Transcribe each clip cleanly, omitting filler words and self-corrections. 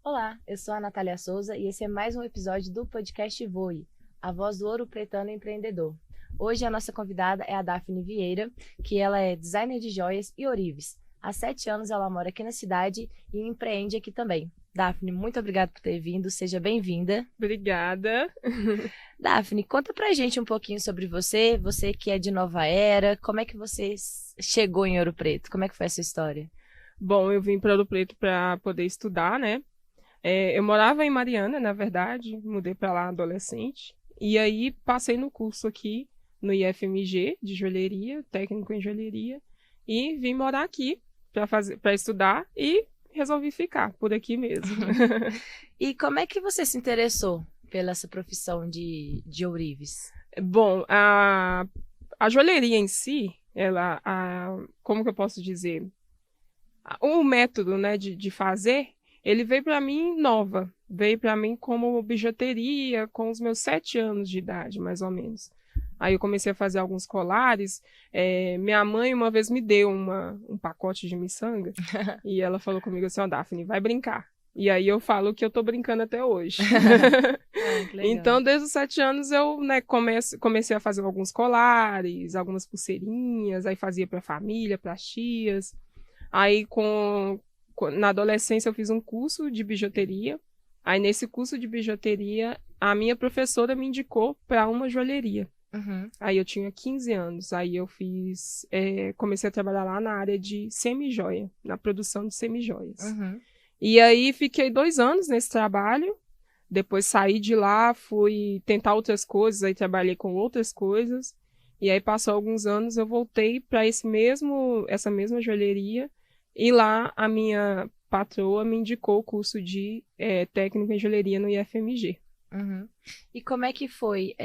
Olá, eu sou a Natália Souza e esse é mais um episódio do podcast Voe, a voz do ouropretano empreendedor. Hoje a nossa convidada é a Daphne Vieira, que ela é designer de joias e ourives. Há 7 anos ela mora aqui na cidade e empreende aqui também. Daphne, muito obrigada por ter vindo, seja bem-vinda. Obrigada. Daphne, conta pra gente um pouquinho sobre você, você que é de Nova Era, como é que você chegou em Ouro Preto? Como é que foi essa história? Bom, eu vim para Ouro Preto para poder estudar, né? Eu morava em Mariana, na verdade, mudei para lá adolescente. E aí passei no curso aqui no IFMG de joalheria, técnico em joalheria, e vim morar aqui para estudar e resolvi ficar por aqui mesmo. E como é que você se interessou pela essa profissão de ourives? Bom, a joalheria em si, como que eu posso dizer? O método, né, de fazer, ele veio para mim nova. Veio para mim como bijuteria com os meus 7 anos de idade, mais ou menos. Aí eu comecei a fazer alguns colares. Minha mãe uma vez me deu um pacote de miçanga e ela falou comigo assim, ó, Daphne, vai brincar. E aí eu falo que eu tô brincando até hoje. Que legal. Então, desde os 7 anos, eu, né, comecei a fazer alguns colares, algumas pulseirinhas, aí fazia para a família, para as tias. Aí, na adolescência, eu fiz um curso de bijuteria. Aí, nesse curso de bijuteria, a minha professora me indicou para uma joalheria. Uhum. Aí, eu tinha 15 anos. Aí, comecei a trabalhar lá na área de semi-joia, na produção de semi-joias. Uhum. E aí, fiquei 2 anos nesse trabalho. Depois, saí de lá, fui tentar outras coisas. Aí, trabalhei com outras coisas. E aí, passou alguns anos, eu voltei para essa mesma joalheria. E lá a minha patroa me indicou o curso de técnico em joalheria no IFMG. Uhum. E como é que foi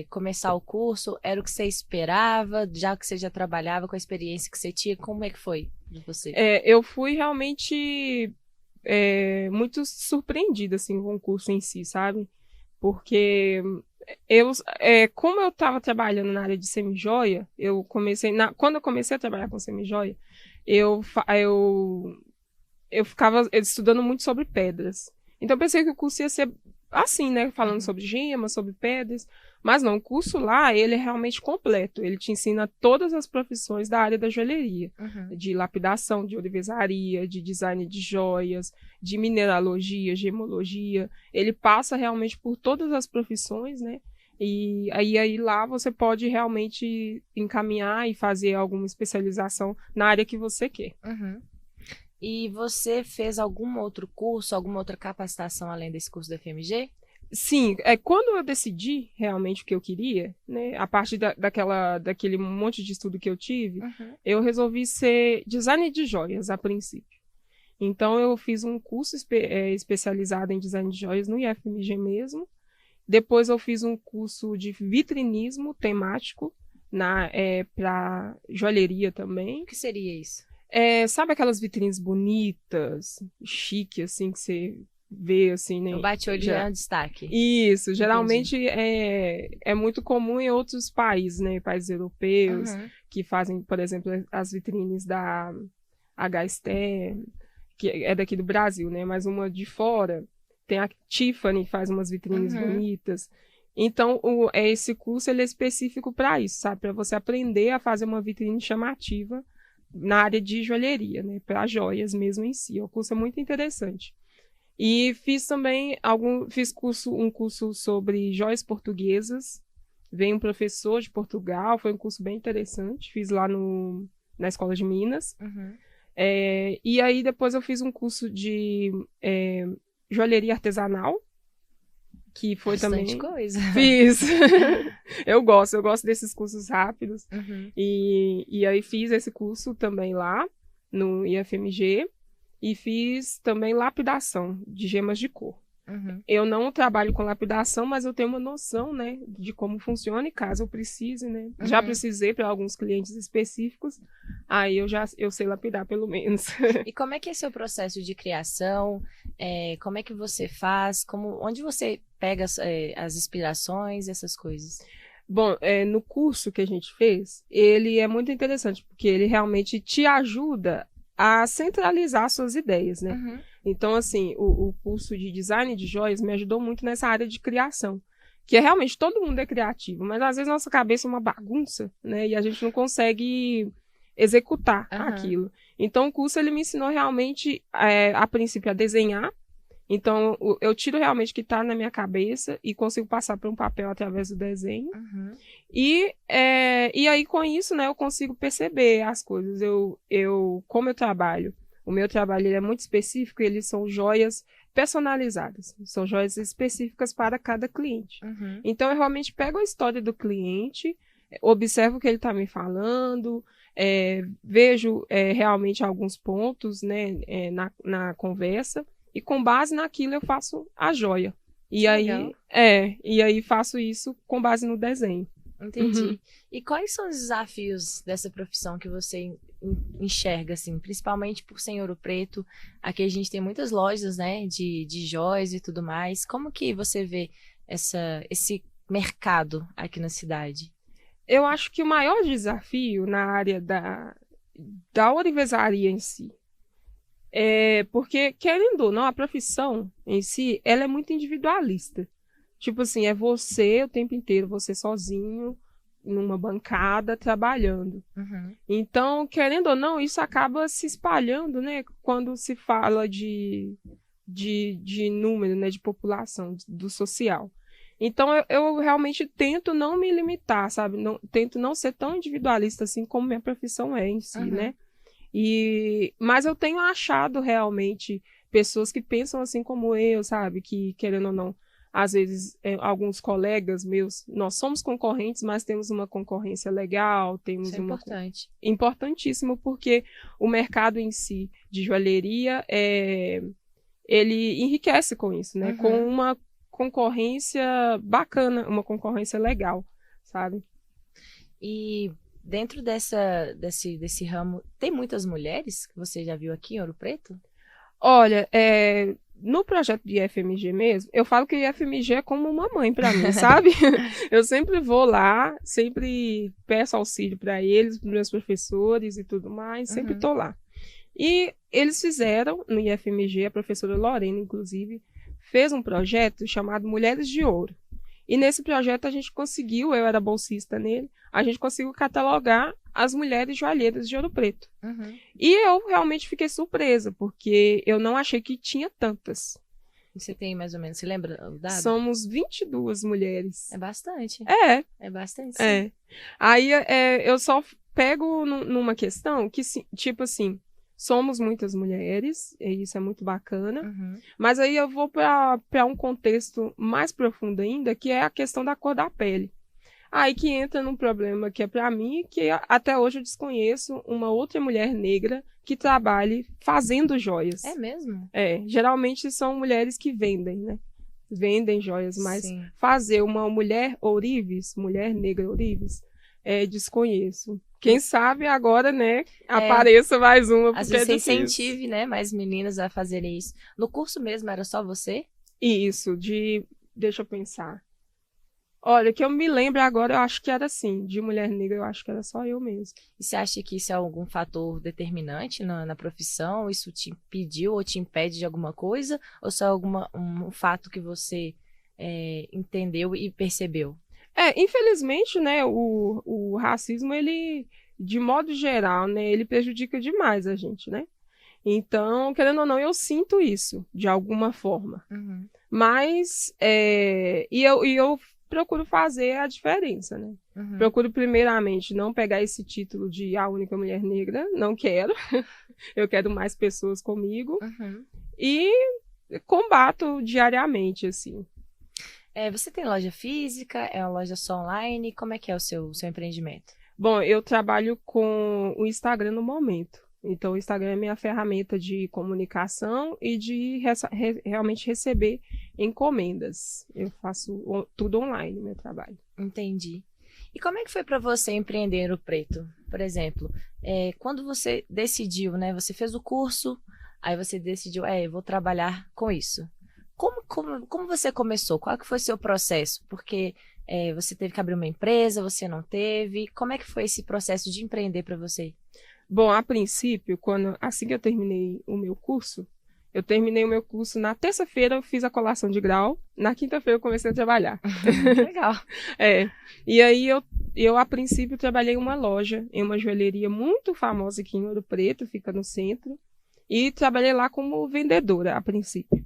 começar o curso? Era o que você esperava? Já que você já trabalhava com a experiência que você tinha, como é que foi de você? Eu fui realmente muito surpreendida assim, com o curso em si, sabe? Porque como eu estava trabalhando na área de semijoia, quando eu comecei a trabalhar com semijoia, eu ficava estudando muito sobre pedras. Então, eu pensei que o curso ia ser assim, né? Falando sobre gemas, sobre pedras. Mas não, o curso lá, ele é realmente completo. Ele te ensina todas as profissões da área da joalheria. Uhum. De lapidação, de ourivesaria, de design de joias, de mineralogia, gemologia. Ele passa realmente por todas as profissões, né? E aí lá você pode realmente encaminhar e fazer alguma especialização na área que você quer. Uhum. E você fez algum outro curso, alguma outra capacitação além desse curso do FMG? Sim, quando eu decidi realmente o que eu queria, né, a partir daquele monte de estudo que eu tive, eu resolvi ser designer de joias a princípio. Então, eu fiz um curso especializado em design de joias no IFMG mesmo. Depois, eu fiz um curso de vitrinismo temático para joalheria também. O que seria isso? Sabe aquelas vitrines bonitas, chique, assim, que você vê, assim, né? O bate-olho já é um destaque. Isso, geralmente é muito comum em outros países, né? Países europeus, que fazem, por exemplo, as vitrines da HST, que é daqui do Brasil, né? Mas uma de fora, tem a Tiffany, que faz umas vitrines bonitas. Então, esse curso ele é específico para isso, sabe? Para você aprender a fazer uma vitrine chamativa na área de joalheria, né? Para joias mesmo em si. O curso é muito interessante. E fiz também um curso sobre joias portuguesas. Veio um professor de Portugal, foi um curso bem interessante. Fiz lá na Escola de Minas. E aí depois eu fiz um curso de joalheria artesanal, que foi Bastante também... coisa. Fiz. Eu gosto desses cursos rápidos. E aí fiz esse curso também lá no IFMG. E fiz também lapidação de gemas de cor. Eu não trabalho com lapidação, mas eu tenho uma noção, né, de como funciona e caso eu precise, né. Já precisei para alguns clientes específicos, aí eu sei lapidar pelo menos. E como é que é seu processo de criação? Como é que você faz? Onde você pega as inspirações, essas coisas? Bom, no curso que a gente fez, ele é muito interessante, porque ele realmente te ajuda a centralizar suas ideias, né? Então, assim, o curso de design de joias me ajudou muito nessa área de criação, que é realmente, todo mundo é criativo, mas às vezes nossa cabeça é uma bagunça, né? E a gente não consegue executar aquilo. Então, o curso, ele me ensinou realmente, a princípio, a desenhar. Então, eu tiro realmente o que está na minha cabeça e consigo passar para um papel através do desenho. E aí, com isso, né, eu consigo perceber as coisas. Como eu trabalho, o meu trabalho ele é muito específico, eles são joias personalizadas. São joias específicas para cada cliente. Então, eu realmente pego a história do cliente, observo o que ele está me falando, vejo realmente alguns pontos, né, na conversa, e com base naquilo eu faço a joia. E aí faço isso com base no desenho. Entendi. E quais são os desafios dessa profissão que você enxerga, assim, principalmente por ser em Ouro Preto? Aqui a gente tem muitas lojas, né, de joias e tudo mais. Como que você vê esse mercado aqui na cidade? Eu acho que o maior desafio na área da ourivesaria em si, porque, querendo ou não, a profissão em si, ela é muito individualista. Tipo assim, é você o tempo inteiro, você sozinho, numa bancada, trabalhando. Então, querendo ou não, isso acaba se espalhando, né? Quando se fala de número, né? De população, do social. Então, eu realmente tento não me limitar, sabe? Tento não ser tão individualista assim como minha profissão é em si, né? Mas eu tenho achado realmente pessoas que pensam assim como eu, sabe? Que, querendo ou não, às vezes, alguns colegas meus, nós somos concorrentes, mas temos uma concorrência legal, temos Isso é importante. Importantíssimo, porque o mercado em si de joalheria, ele enriquece com isso, né? Com uma concorrência bacana, uma concorrência legal, sabe? E dentro desse ramo, tem muitas mulheres que você já viu aqui em Ouro Preto? Olha, no projeto de IFMG mesmo, eu falo que o IFMG é como uma mãe para mim, sabe? Eu sempre vou lá, sempre peço auxílio para eles, para meus professores e tudo mais, sempre estou lá. E eles fizeram, no IFMG, a professora Lorena, inclusive, fez um projeto chamado Mulheres de Ouro. E nesse projeto a gente conseguiu, eu era bolsista nele, a gente conseguiu catalogar as mulheres joalheiras de Ouro Preto. E eu realmente fiquei surpresa, porque eu não achei que tinha tantas. Você tem mais ou menos, você lembra o dado? Somos 22 mulheres. É bastante. É bastante, sim. Aí eu só pego numa questão que, tipo assim, somos muitas mulheres, e isso é muito bacana, mas aí eu vou para um contexto mais profundo ainda, que é a questão da cor da pele. Aí que entra num problema que é para mim, que até hoje eu desconheço uma outra mulher negra que trabalhe fazendo joias. É mesmo? Geralmente são mulheres que vendem, né? Vendem joias, mas fazer uma mulher ourives, mulher negra ourives, desconheço. Quem sabe agora, né, apareça mais uma. Às vezes você incentive, né, mais meninas a fazerem isso. No curso mesmo era só você? Isso, deixa eu pensar. Olha, que eu me lembro agora, eu acho que era assim, de mulher negra, eu acho que era só eu mesmo. E você acha que isso é algum fator determinante na profissão? Isso te impediu ou te impede de alguma coisa? Ou só um fato que você entendeu e percebeu? Infelizmente, né, o racismo, ele, de modo geral, né, ele prejudica demais a gente, né? Então, querendo ou não, eu sinto isso, de alguma forma. Mas, eu procuro fazer a diferença, né? Procuro, primeiramente, não pegar esse título de a única mulher negra, não quero. Eu quero mais pessoas comigo. E combato diariamente, assim. Você tem loja física? É uma loja só online? Como é que é o seu empreendimento? Bom, eu trabalho com o Instagram no momento. Então, o Instagram é minha ferramenta de comunicação e de realmente receber encomendas. Eu faço tudo online, meu trabalho. Entendi. E como é que foi para você empreender em Ouro Preto? Por exemplo, quando você decidiu, né? Você fez o curso, aí você decidiu, eu vou trabalhar com isso. Como você começou? Qual que foi o seu processo? Porque você teve que abrir uma empresa, você não teve. Como é que foi esse processo de empreender para você? Bom, a princípio, assim que eu terminei o meu curso, Eu terminei o meu curso na terça-feira, eu fiz a colação de grau. Na quinta-feira eu comecei a trabalhar. Legal. E aí eu, a princípio, trabalhei em uma loja, em uma joalheria muito famosa aqui em Ouro Preto, fica no centro. E trabalhei lá como vendedora, a princípio.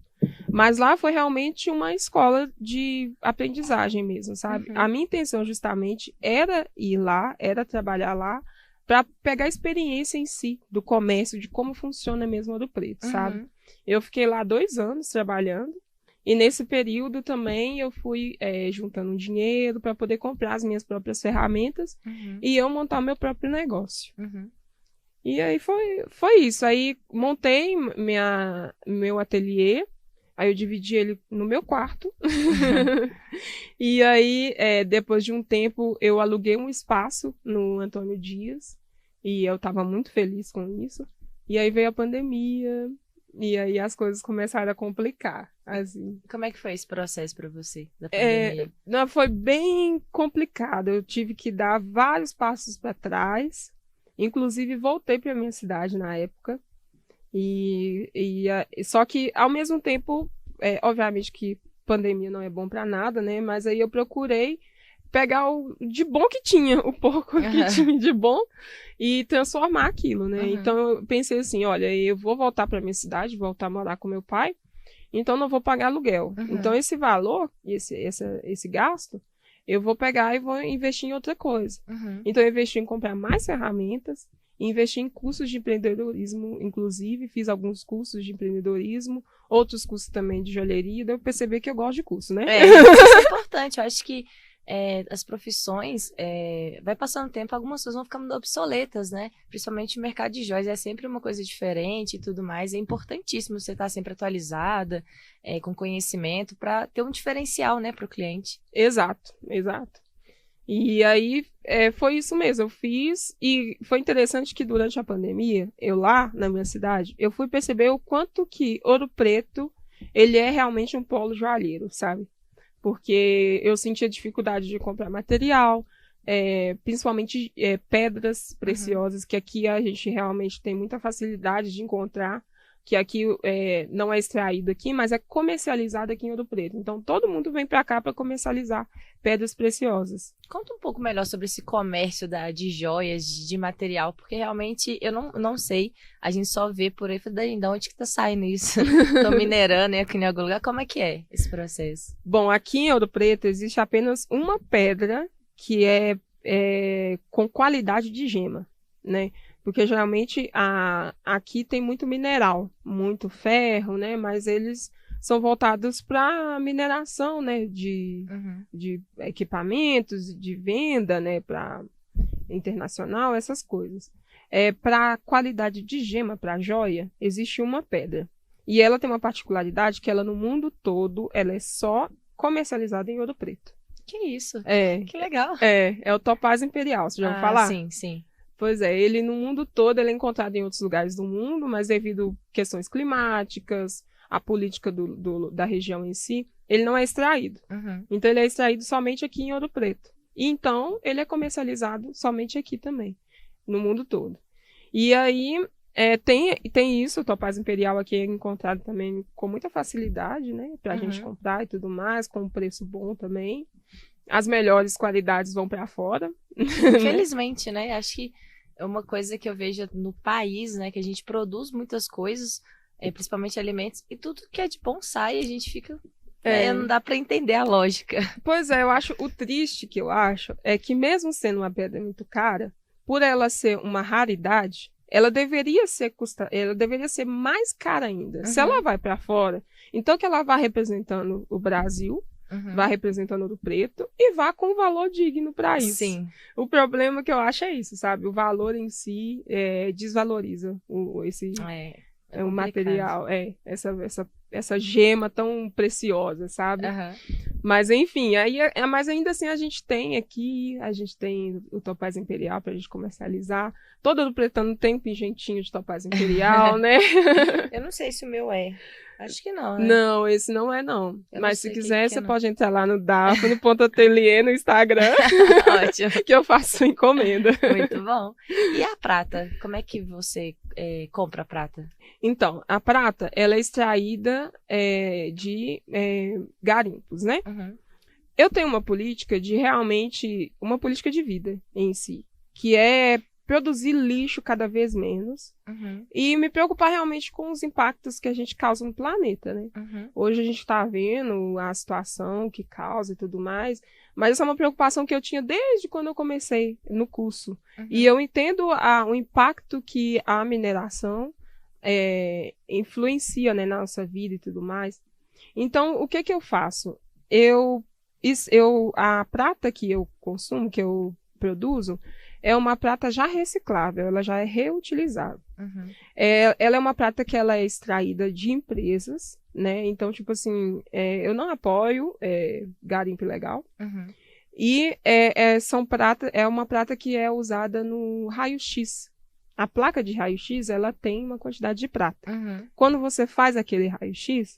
Mas lá foi realmente uma escola de aprendizagem mesmo, sabe? A minha intenção justamente era ir lá, era trabalhar lá, para pegar a experiência em si, do comércio, de como funciona mesmo Ouro Preto, sabe? Eu fiquei lá 2 anos trabalhando, e nesse período também eu fui juntando dinheiro para poder comprar as minhas próprias ferramentas e eu montar o meu próprio negócio. E aí foi isso. Aí montei meu ateliê, aí eu dividi ele no meu quarto. E aí, depois de um tempo, eu aluguei um espaço no Antônio Dias, e eu estava muito feliz com isso. E aí veio a pandemia, e aí as coisas começaram a complicar, assim. Como é que foi esse processo para você, da pandemia? Não, foi bem complicado. Eu tive que dar vários passos para trás. Inclusive, voltei para minha cidade na época. Só que, ao mesmo tempo, obviamente que pandemia não é bom para nada, né? Mas aí eu procurei pegar o de bom que tinha, o pouco que tinha de bom, e transformar aquilo, né? Então eu pensei assim, olha, eu vou voltar para minha cidade, voltar a morar com meu pai, então não vou pagar aluguel. Então esse valor, esse gasto, eu vou pegar e vou investir em outra coisa. Então eu investi em comprar mais ferramentas, investi em cursos de empreendedorismo, inclusive, fiz alguns cursos de empreendedorismo, outros cursos também de joalheria, daí eu percebi que eu gosto de curso, né? Isso é importante, eu acho que as profissões, vai passando o tempo, algumas coisas vão ficando obsoletas, né? Principalmente o mercado de joias, é sempre uma coisa diferente e tudo mais, é importantíssimo você estar sempre atualizada, com conhecimento, para ter um diferencial, né, para o cliente. Exato. E aí, foi isso mesmo, eu fiz, e foi interessante que durante a pandemia, eu lá na minha cidade, eu fui perceber o quanto que Ouro Preto, ele é realmente um polo joalheiro, sabe? Porque eu sentia dificuldade de comprar material, principalmente pedras preciosas, que aqui a gente realmente tem muita facilidade de encontrar, que aqui não é extraído aqui, mas é comercializado aqui em Ouro Preto. Então, todo mundo vem para cá para comercializar pedras preciosas. Conta um pouco melhor sobre esse comércio de joias, de material, porque realmente eu não sei, a gente só vê por aí, de onde que tá saindo isso? Tô minerando aqui em algum lugar, como é que é esse processo? Bom, aqui em Ouro Preto existe apenas uma pedra que é com qualidade de gema, né? Porque geralmente aqui tem muito mineral, muito ferro, né? Mas eles são voltados para mineração, né? De equipamentos, de venda, né? Para internacional, essas coisas. Para qualidade de gema, para joia, existe uma pedra. E ela tem uma particularidade que ela no mundo todo, ela é só comercializada em Ouro Preto. Que isso? Que legal. É o topázio imperial, você já ouviu falar? Sim. Pois ele no mundo todo, ele é encontrado em outros lugares do mundo, mas devido a questões climáticas, a política da região em si, ele não é extraído. Então, ele é extraído somente aqui em Ouro Preto. E então, ele é comercializado somente aqui também, no mundo todo. E aí, tem isso, o topázio imperial aqui é encontrado também com muita facilidade, né? Pra gente comprar e tudo mais, com um preço bom também. As melhores qualidades vão para fora. Infelizmente, né? Acho que é uma coisa que eu vejo no país, né? Que a gente produz muitas coisas, principalmente alimentos, e tudo que é de bom sai, a gente fica... não dá para entender a lógica. Pois eu acho, o triste que eu acho é que mesmo sendo uma pedra muito cara, por ela ser uma raridade, ela deveria ser mais cara ainda. Se ela vai para fora, então que ela vá representando o Brasil, vá representando Ouro Preto e vá com um valor digno para isso. Sim. O problema que eu acho é isso, sabe? O valor em si desvaloriza esse o material, essa essa gema tão preciosa, sabe? Aham. Mas enfim, mas ainda assim a gente tem o Topaz Imperial pra gente comercializar. Todo Ouro Pretano tem um pingentinho de Topaz Imperial, né? Eu não sei se o meu é. Acho que não, né? Não, esse não é não. Eu não Mas se sei quiser, que você não. pode entrar lá no Daphne.atelier no Instagram, Ótimo. que eu faço encomenda. Muito bom. E a prata? Como é que você compra a prata? Então, a prata, ela é extraída de garimpos, né? Uhum. Eu tenho uma política uma política de vida em si, que é produzir lixo cada vez menos Uhum. e me preocupar realmente com os impactos que a gente causa no planeta, né? Uhum. Hoje a gente está vendo a situação que causa e tudo mais, mas essa é uma preocupação que eu tinha desde quando eu comecei no curso. Uhum. E eu entendo o impacto que a mineração influencia, né, na nossa vida e tudo mais. Então, o que que eu faço? A prata que eu consumo, que eu produzo, é uma prata já reciclável, ela já é reutilizável. Uhum. Ela é uma prata que ela é extraída de empresas, né? Então, tipo assim, eu não apoio garimpo ilegal. Uhum. E é uma prata que é usada no raio-x. A placa de raio-x, ela tem uma quantidade de prata. Uhum. Quando você faz aquele raio-x,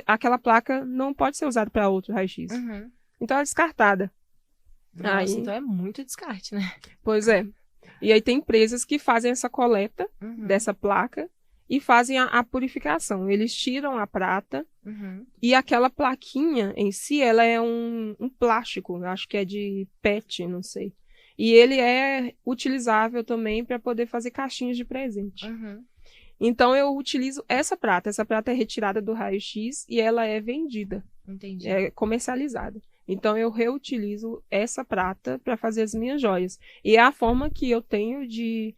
aquela placa não pode ser usada para outro raio-x. Uhum. Então, é descartada. Nossa, então é muito descarte, né? Pois é. E aí tem empresas que fazem essa coleta dessa placa e fazem a purificação. Eles tiram a prata e aquela plaquinha em si, ela é um plástico, acho que é de PET, não sei. E ele é utilizável também para poder fazer caixinhas de presente. Então eu utilizo essa prata. Essa prata é retirada do raio-x e ela é vendida. Entendi. É comercializada. Então eu reutilizo essa prata para fazer as minhas joias. E é a forma que eu tenho de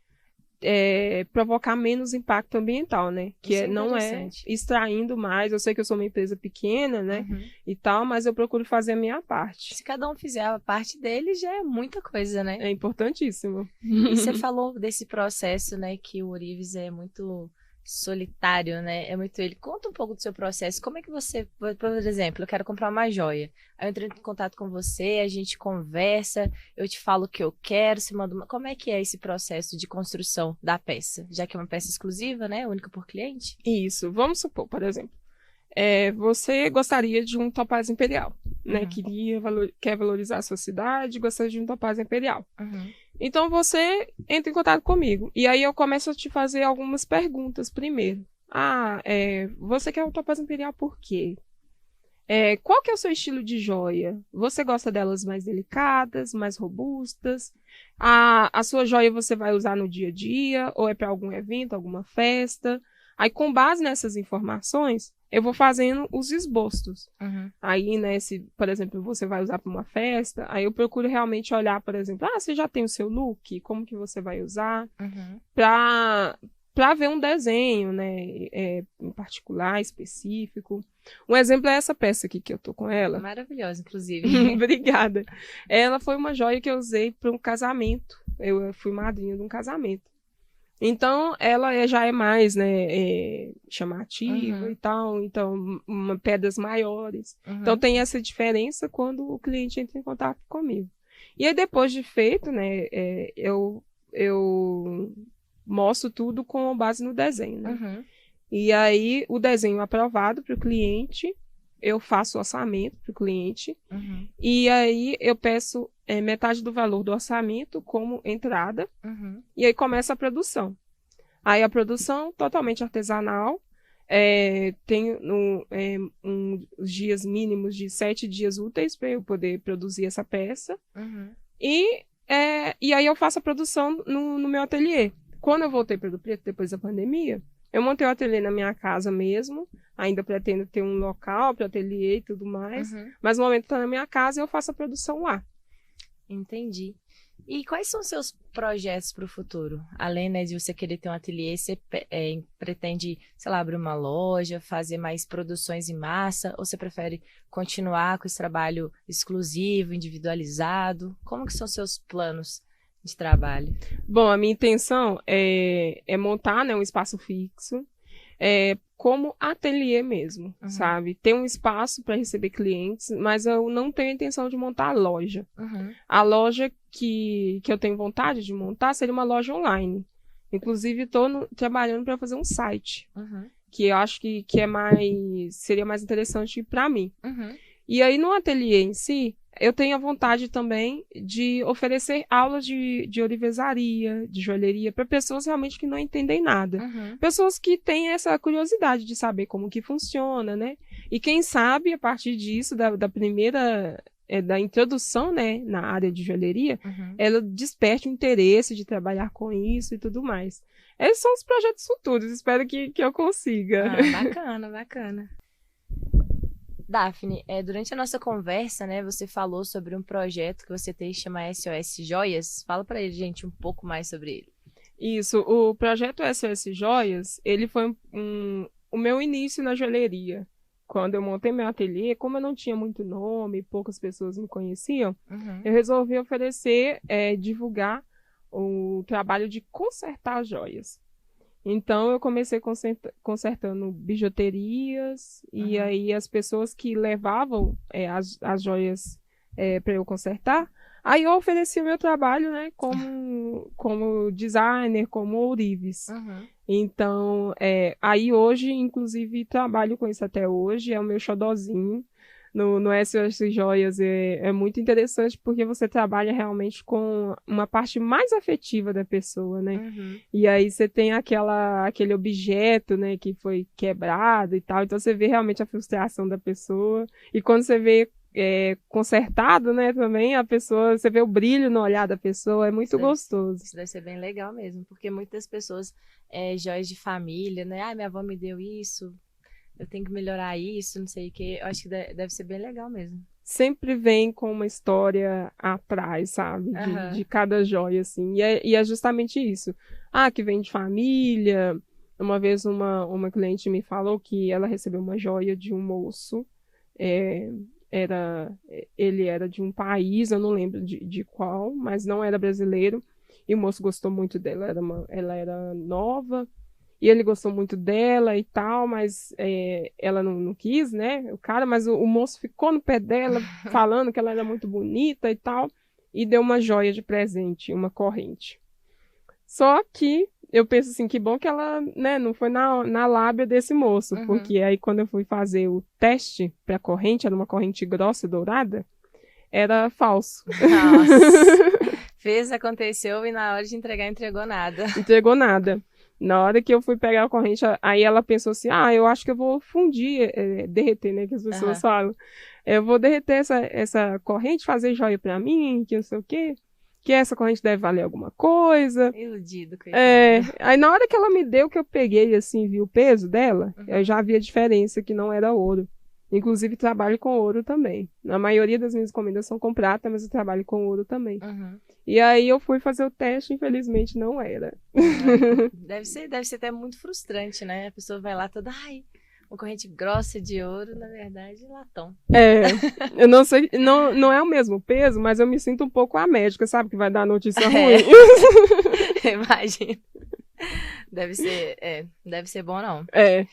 provocar menos impacto ambiental, né? Que não é extraindo mais. Eu sei que eu sou uma empresa pequena, né? E tal, mas eu procuro fazer a minha parte. Se cada um fizer a parte dele, já é muita coisa, né? É importantíssimo. E você falou desse processo, né? Que o Ourives é muito solitário, né? É muito ele. Conta um pouco do seu processo. Como é que você, por exemplo, eu quero comprar uma joia. Aí eu entro em contato com você, a gente conversa, eu te falo o que eu quero, você manda uma... Como é que é esse processo de construção da peça? Já que é uma peça exclusiva, né? Única por cliente? Isso. Vamos supor, por exemplo, você gostaria de um topaz imperial, né? Quer valorizar a sua cidade, gostaria de um topaz imperial. Então você entra em contato comigo. E aí eu começo a te fazer algumas perguntas primeiro. Você quer um topaz imperial por quê? Qual que é o seu estilo de joia? Você gosta delas mais delicadas, mais robustas? A sua joia você vai usar no dia a dia? Ou é para algum evento, alguma festa? Aí, com base nessas informações, eu vou fazendo os esboços. Aí, né, se, por exemplo, você vai usar para uma festa, aí eu procuro realmente olhar, por exemplo, você já tem o seu look? Como que você vai usar? Para ver um desenho, né, em particular, específico. Um exemplo é essa peça aqui que eu tô com ela. Maravilhosa, inclusive. Obrigada. Ela foi uma joia que eu usei para um casamento. Eu fui madrinha de um casamento. Então, ela já é mais, né, chamativa e tal. Então, pedras maiores. Então, tem essa diferença quando o cliente entra em contato comigo. E aí, depois de feito, né, eu mostro tudo com base no desenho, né? E aí, o desenho aprovado para o cliente, eu faço o orçamento para o cliente. E aí, eu peço metade do valor do orçamento como entrada. E aí, começa a produção. Aí, a produção totalmente artesanal. Tenho uns dias mínimos de 7 dias úteis para eu poder produzir essa peça. E aí, eu faço a produção no meu ateliê. Quando eu voltei para Ouro Preto, depois da pandemia, eu montei o ateliê na minha casa mesmo. Ainda pretendo ter um local para ateliê e tudo mais. Mas no momento está na minha casa e eu faço a produção lá. Entendi. E quais são os seus projetos para o futuro? Além, né, de você querer ter um ateliê, você pretende, sei lá, abrir uma loja, fazer mais produções em massa? Ou você prefere continuar com esse trabalho exclusivo, individualizado? Como que são os seus planos de trabalho? Bom, a minha intenção é montar, né, um espaço fixo. como ateliê mesmo, sabe? Tem um espaço para receber clientes, mas eu não tenho a intenção de montar a loja. A loja que eu tenho vontade de montar seria uma loja online. Inclusive, estou trabalhando para fazer um site, que eu acho que seria mais interessante para mim. E aí, no ateliê em si, eu tenho a vontade também de oferecer aulas de orivesaria, de joalheria, para pessoas realmente que não entendem nada. Pessoas que têm essa curiosidade de saber como que funciona, né? E quem sabe, a partir disso, da primeira... da introdução, né, na área de joalheria, ela desperte o interesse de trabalhar com isso e tudo mais. Esses são os projetos futuros, espero que eu consiga. Bacana, bacana. Daphne, durante a nossa conversa, né, você falou sobre um projeto que você tem que chama SOS Joias. Fala pra gente um pouco mais sobre ele. Isso, o projeto SOS Joias, ele foi o meu início na joalheria. Quando eu montei meu ateliê, como eu não tinha muito nome, poucas pessoas me conheciam, eu resolvi oferecer, divulgar o trabalho de consertar joias. Então, eu comecei consertando bijuterias, e aí as pessoas que levavam as joias para eu consertar, aí eu ofereci o meu trabalho, né, como designer, como ourives. Então, aí hoje, inclusive, trabalho com isso até hoje, é o meu xodozinho. No SOS Joias é muito interessante porque você trabalha realmente com uma parte mais afetiva da pessoa, né? E aí você tem aquele objeto, né, que foi quebrado e tal, então você vê realmente a frustração da pessoa. E quando você vê consertado, né, também, você vê o brilho no olhar da pessoa, é muito gostoso. Isso deve ser bem legal mesmo, porque muitas pessoas, joias de família, né, minha avó me deu isso, eu tenho que melhorar isso, não sei o que, eu acho que deve ser bem legal mesmo. Sempre vem com uma história atrás, sabe, de cada joia, assim, e é justamente isso. Que vem de família. Uma vez uma cliente me falou que ela recebeu uma joia de um moço, ele era de um país, eu não lembro de qual, mas não era brasileiro, e o moço gostou muito dela, ela era nova, e ele gostou muito dela e tal, mas ela não quis, né, o cara, mas o moço ficou no pé dela, falando que ela era muito bonita e tal, e deu uma joia de presente, uma corrente. Só que eu penso assim, que bom que ela, né, não foi na lábia desse moço, porque aí quando eu fui fazer o teste pra corrente, era uma corrente grossa, dourada, era falso. Nossa, aconteceu e na hora de entregar, entregou nada. Entregou nada. Na hora que eu fui pegar a corrente, aí ela pensou assim, eu acho que eu vou fundir, derreter, né, que as pessoas falam. Eu vou derreter essa corrente, fazer joia pra mim, que não sei o quê. Que essa corrente deve valer alguma coisa. Iludido, coitado. Aí na hora que ela me deu, que eu peguei, assim, vi o peso dela, eu já vi a diferença, que não era ouro. Inclusive, trabalho com ouro também. A maioria das minhas encomendas são com prata, mas eu trabalho com ouro também. E aí eu fui fazer o teste, infelizmente não era. Deve ser até muito frustrante, né? A pessoa vai lá toda, uma corrente grossa de ouro, na verdade, latão. Eu não sei, não é o mesmo peso, mas eu me sinto um pouco a médica, sabe? Que vai dar notícia ruim. Imagina. Deve ser bom, não.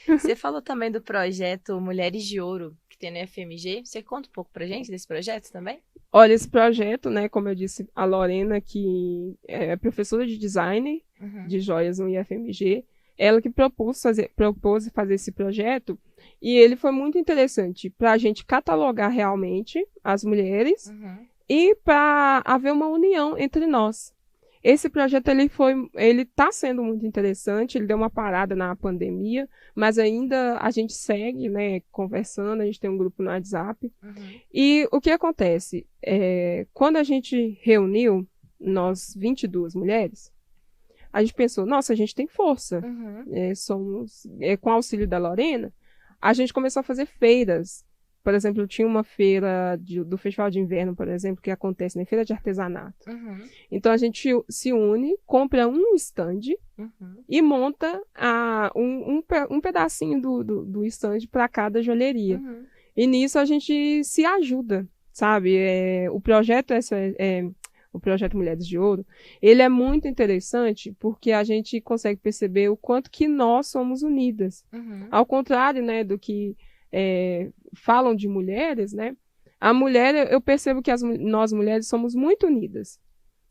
Você falou também do projeto Mulheres de Ouro, que tem na FMG. Você conta um pouco pra gente desse projeto também? Olha, esse projeto, né, como eu disse, a Lorena, que é professora de design de joias no IFMG, ela que propôs fazer esse projeto, e ele foi muito interessante para a gente catalogar realmente as mulheres e para haver uma união entre nós. Esse projeto ele está sendo muito interessante, ele deu uma parada na pandemia, mas ainda a gente segue, né, conversando, a gente tem um grupo no WhatsApp. E o que acontece? Quando a gente reuniu, nós 22 mulheres, a gente pensou, nossa, a gente tem força. Com o auxílio da Lorena, a gente começou a fazer feiras. Por exemplo, tinha uma feira do Festival de Inverno, por exemplo, que acontece na Feira de Artesanato. Então, a gente se une, compra um stand e monta um pedacinho do stand para cada joalheria. E nisso a gente se ajuda, sabe? O projeto o projeto Mulheres de Ouro, ele é muito interessante porque a gente consegue perceber o quanto que nós somos unidas. Ao contrário, né, do que falam de mulheres, né, a mulher, eu percebo que nós mulheres somos muito unidas.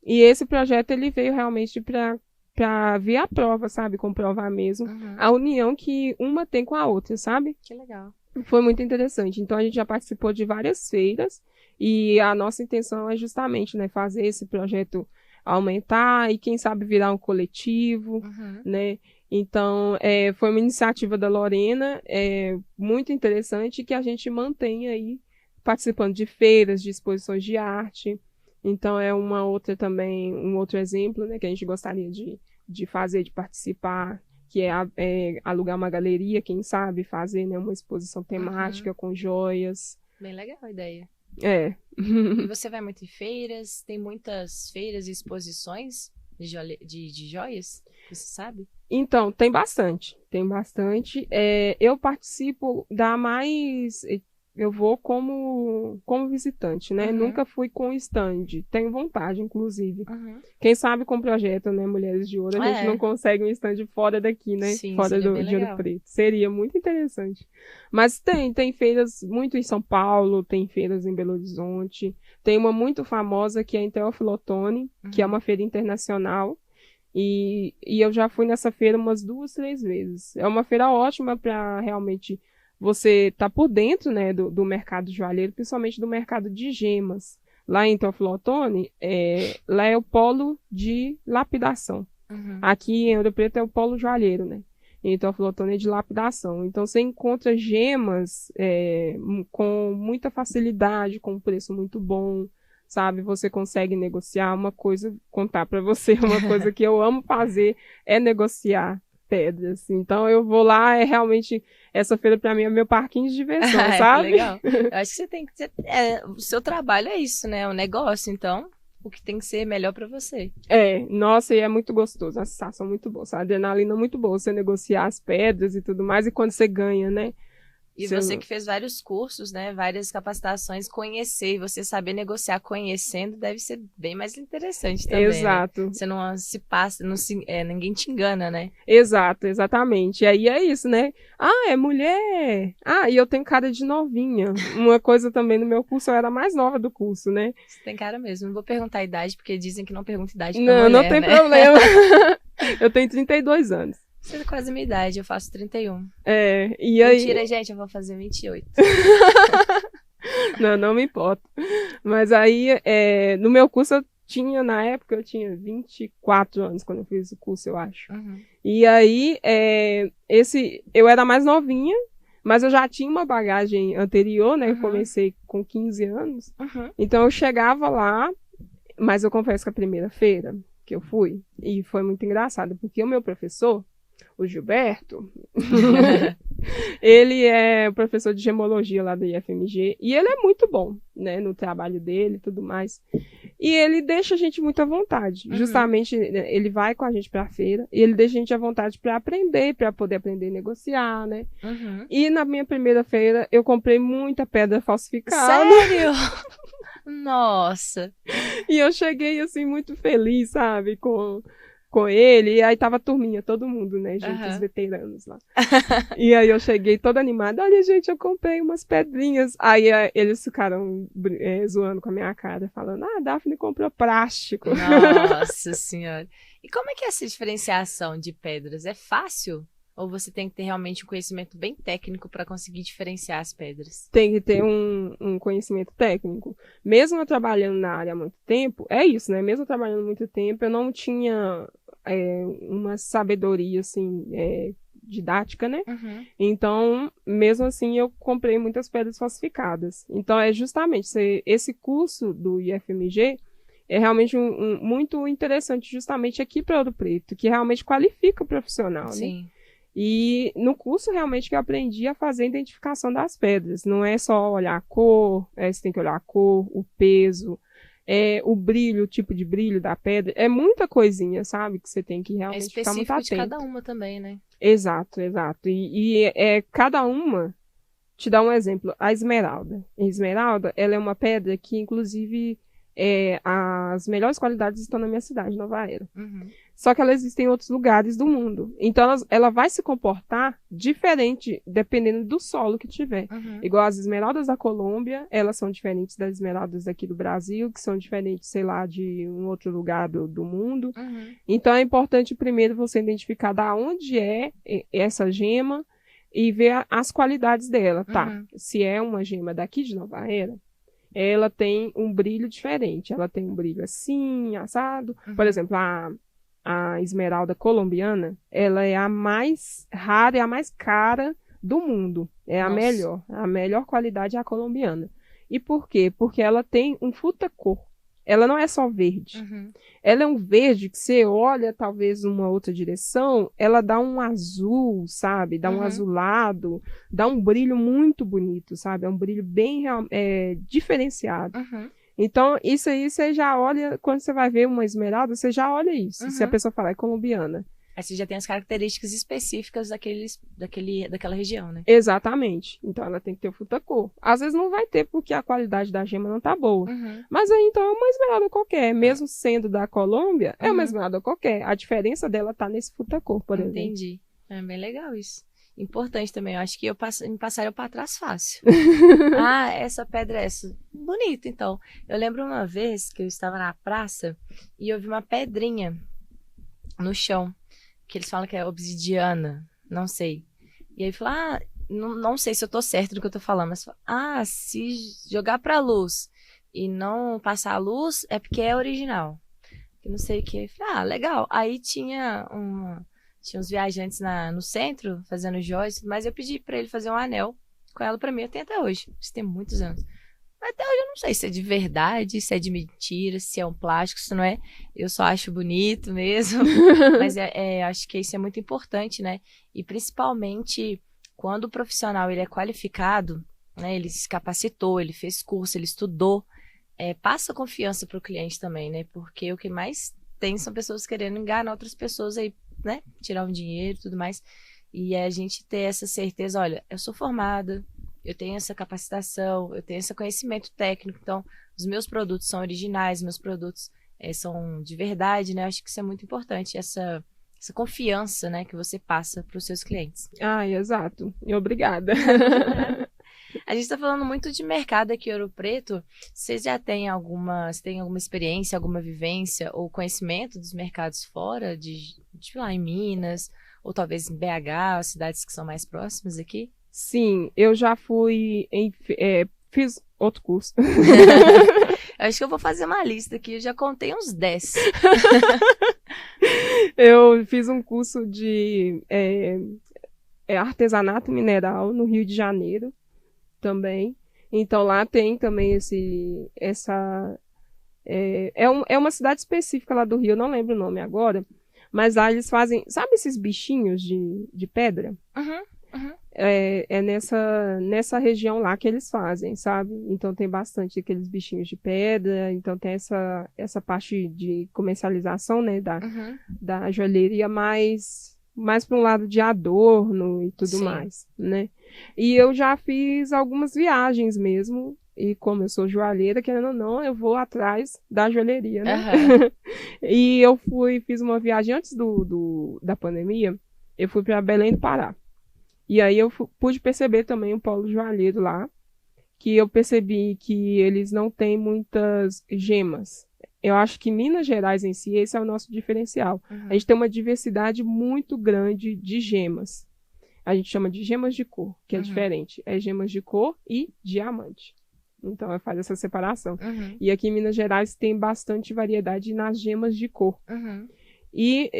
E esse projeto, ele veio realmente para vir à prova, sabe? Comprovar mesmo a união que uma tem com a outra, sabe? Que legal. Foi muito interessante. Então, a gente já participou de várias feiras e a nossa intenção é justamente, né, fazer esse projeto aumentar e, quem sabe, virar um coletivo, né? Então, foi uma iniciativa da Lorena, muito interessante, que a gente mantém aí participando de feiras, de exposições de arte. Então, é uma outra também, um outro exemplo, né, que a gente gostaria de fazer, de participar, que é alugar uma galeria, quem sabe, fazer, né, uma exposição temática com joias. Bem legal a ideia. E você vai muito em feiras? Tem muitas feiras e exposições de joias? Você sabe? Então, tem bastante. Eu participo da mais... Eu vou como visitante, né? Nunca fui com stand. Tenho vontade, inclusive. Quem sabe com o projeto, né, Mulheres de Ouro, a gente não consegue um stand fora daqui, né? Sim, fora de Ouro Preto. Seria muito interessante. Mas tem feiras muito em São Paulo, tem feiras em Belo Horizonte. Tem uma muito famosa que é em Teófilo Otoni, que é uma feira internacional. E eu já fui nessa feira umas 2, 3 vezes. É uma feira ótima para realmente... Você tá por dentro, né, do mercado joalheiro, principalmente do mercado de gemas. Lá em Teófilo Otoni, lá é o polo de lapidação. Aqui em Ouro Preto é o polo joalheiro, né? Em Teófilo Otoni é de lapidação. Então, você encontra gemas com muita facilidade, com um preço muito bom, sabe? Você consegue negociar contar para você, uma coisa que eu amo fazer é negociar pedras. Então, eu vou lá, realmente, essa feira para mim é meu parquinho de diversão, sabe? Legal. Eu acho que você tem que ter, o seu trabalho é isso, né? O negócio, então, o que tem que ser melhor para você. Nossa, e é muito gostoso, a sensação muito boa, a adrenalina muito boa, você negociar as pedras e tudo mais, e quando você ganha, né? E você que fez vários cursos, né? Várias capacitações, conhecer e você saber negociar conhecendo deve ser bem mais interessante também. Exato. Né? Você não se passa, ninguém te engana, né? Exato, exatamente. E aí é isso, né? É mulher. E eu tenho cara de novinha. Uma coisa também no meu curso, eu era a mais nova do curso, né? Você tem cara mesmo. Não vou perguntar a idade, porque dizem que não pergunta idade pra mulher, não tem problema. Eu tenho 32 anos. Você é quase a minha idade, eu faço 31. E aí... Mentira, gente, eu vou fazer 28. Não me importa. Mas aí, no meu curso, na época, eu tinha 24 anos quando eu fiz o curso, eu acho. E aí, eu era mais novinha, mas eu já tinha uma bagagem anterior, né? Eu comecei com 15 anos. Então, eu chegava lá, mas eu confesso que a primeira feira que eu fui, e foi muito engraçado, porque o meu professor, o Gilberto, ele é professor de gemologia lá do IFMG, e ele é muito bom, né, no trabalho dele e tudo mais. E ele deixa a gente muito à vontade. Justamente, ele vai com a gente pra feira, e ele deixa a gente à vontade para aprender, para poder aprender a negociar, né? E na minha primeira feira, eu comprei muita pedra falsificada. Sério? Nossa! E eu cheguei, assim, muito feliz, sabe, com ele, e aí tava a turminha, todo mundo, né, gente, os veteranos lá. E aí eu cheguei toda animada, olha, gente, eu comprei umas pedrinhas. Aí eles ficaram zoando com a minha cara, falando, a Daphne comprou plástico. Nossa senhora. E como é que é essa diferenciação de pedras? É fácil? Ou você tem que ter realmente um conhecimento bem técnico para conseguir diferenciar as pedras? Tem que ter um conhecimento técnico. Mesmo eu trabalhando na área há muito tempo, é isso, né? Mesmo eu trabalhando há muito tempo, eu não tinha uma sabedoria, assim, didática, né? Então, mesmo assim, eu comprei muitas pedras falsificadas. Então, é justamente esse curso do IFMG é realmente muito interessante, justamente aqui para Ouro Preto, que realmente qualifica o profissional, Sim. né? E no curso, realmente, que eu aprendi a fazer a identificação das pedras. Não é só olhar a cor, você tem que olhar a cor, o peso, o brilho, o tipo de brilho da pedra. É muita coisinha, sabe? Que você tem que realmente ficar muito atento. É específico de cada uma também, né? Exato, exato. E cada uma, te dá um exemplo. A esmeralda. A esmeralda, ela é uma pedra que, inclusive, as melhores qualidades estão na minha cidade, Nova Era. Só que ela existe em outros lugares do mundo. Então, ela vai se comportar diferente dependendo do solo que tiver. Igual as esmeraldas da Colômbia, elas são diferentes das esmeraldas daqui do Brasil, que são diferentes, sei lá, de um outro lugar do mundo. Então, é importante primeiro você identificar da onde é essa gema e ver as qualidades dela, tá? Se é uma gema daqui de Nova Era, ela tem um brilho diferente. Ela tem um brilho assim, assado. Por exemplo, a esmeralda colombiana, ela é a mais rara e a mais cara do mundo. É a melhor qualidade é a colombiana. E por quê? Porque ela tem um futa-cor. Ela não é só verde. Ela é um verde que você olha, talvez, numa outra direção, ela dá um azul, sabe? Dá um azulado, dá um brilho muito bonito, sabe? É um brilho bem diferenciado. Então, isso aí você já olha, quando você vai ver uma esmeralda, você já olha isso. Se a pessoa falar é colombiana. Aí você já tem as características específicas daquela região, né? Exatamente. Então, ela tem que ter o futa-cor. Às vezes não vai ter, porque a qualidade da gema não tá boa. Mas aí, então, é uma esmeralda qualquer. Mesmo sendo da Colômbia, é uma esmeralda qualquer. A diferença dela tá nesse futa-cor, por exemplo. Entendi. É bem legal isso. Importante também. Eu acho que me passaram para trás fácil. Essa pedra é essa. Bonita, então. Eu lembro uma vez que eu estava na praça e eu vi uma pedrinha no chão, que eles falam que é obsidiana, não sei. E aí falou, não sei se eu tô certo do que eu tô falando, mas se jogar pra luz e não passar a luz, é porque é original. Que não sei o que. Falei, legal. Aí tinha uns viajantes no centro, fazendo joias, mas eu pedi pra ele fazer um anel com ela pra mim, eu tenho até hoje. Isso tem muitos anos. Mas até hoje eu não sei se é de verdade, se é de mentira, se é um plástico, se não é. Eu só acho bonito mesmo. Mas acho que isso é muito importante, né? E principalmente quando o profissional ele é qualificado, né? Ele se capacitou, ele fez curso, ele estudou, passa confiança para o cliente também, né? Porque o que mais tem são pessoas querendo enganar outras pessoas aí, né? Tirar um dinheiro e tudo mais. E a gente ter essa certeza, olha, eu sou formada, eu tenho essa capacitação, eu tenho esse conhecimento técnico, então os meus produtos são originais, meus produtos são de verdade, né? Eu acho que isso é muito importante, essa confiança, né, que você passa para os seus clientes. Exato. E obrigada. A gente está falando muito de mercado aqui em Ouro Preto. Vocês já têm alguma experiência, alguma vivência ou conhecimento dos mercados fora, de lá em Minas, ou talvez em BH, cidades que são mais próximas aqui? Sim, eu já fui, fiz outro curso. Eu acho que eu vou fazer uma lista aqui, eu já contei uns 10. Eu fiz um curso de artesanato mineral no Rio de Janeiro também. Então lá tem também é uma cidade específica lá do Rio, eu não lembro o nome agora, mas lá eles fazem, sabe esses bichinhos de pedra? É nessa região lá que eles fazem, sabe? Então tem bastante aqueles bichinhos de pedra, então tem essa parte de comercialização, né, da joalheria mais para um lado de adorno e tudo mais, né? E eu já fiz algumas viagens mesmo, e como eu sou joalheira, querendo ou não, eu vou atrás da joalheria, né? E eu fiz uma viagem antes da pandemia, eu fui para Belém do Pará. E aí eu pude perceber também o polo joalheiro lá, que eu percebi que eles não têm muitas gemas. Eu acho que Minas Gerais em si, esse é o nosso diferencial. A gente tem uma diversidade muito grande de gemas. A gente chama de gemas de cor, que é diferente. É gemas de cor e diamante. Então, faz essa separação. E aqui em Minas Gerais tem bastante variedade nas gemas de cor. E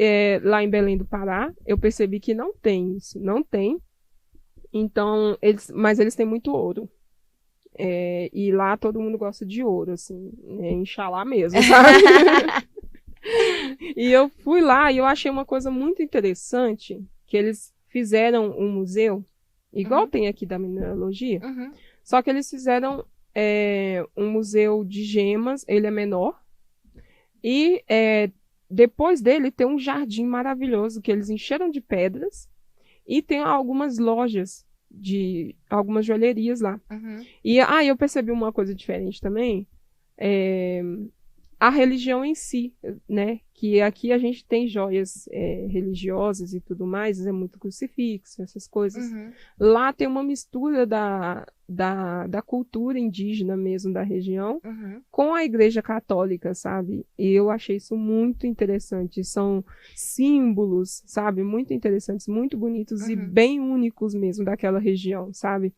lá em Belém do Pará, eu percebi que não tem isso. Não tem. Então, mas eles têm muito ouro. E lá todo mundo gosta de ouro, assim, Inxalá mesmo, sabe? E eu fui lá e eu achei uma coisa muito interessante, que eles fizeram um museu, igual tem aqui da mineralogia, só que eles fizeram um museu de gemas, ele é menor, e depois dele tem um jardim maravilhoso que eles encheram de pedras, e tem algumas lojas de algumas joalherias lá. E eu percebi uma coisa diferente também. a religião em si, né? Que aqui a gente tem joias religiosas e tudo mais, é muito crucifixo, essas coisas. Lá tem uma mistura da cultura indígena mesmo da região com a igreja católica, sabe? E eu achei isso muito interessante. São símbolos, sabe? Muito interessantes, muito bonitos e bem únicos mesmo daquela região, sabe?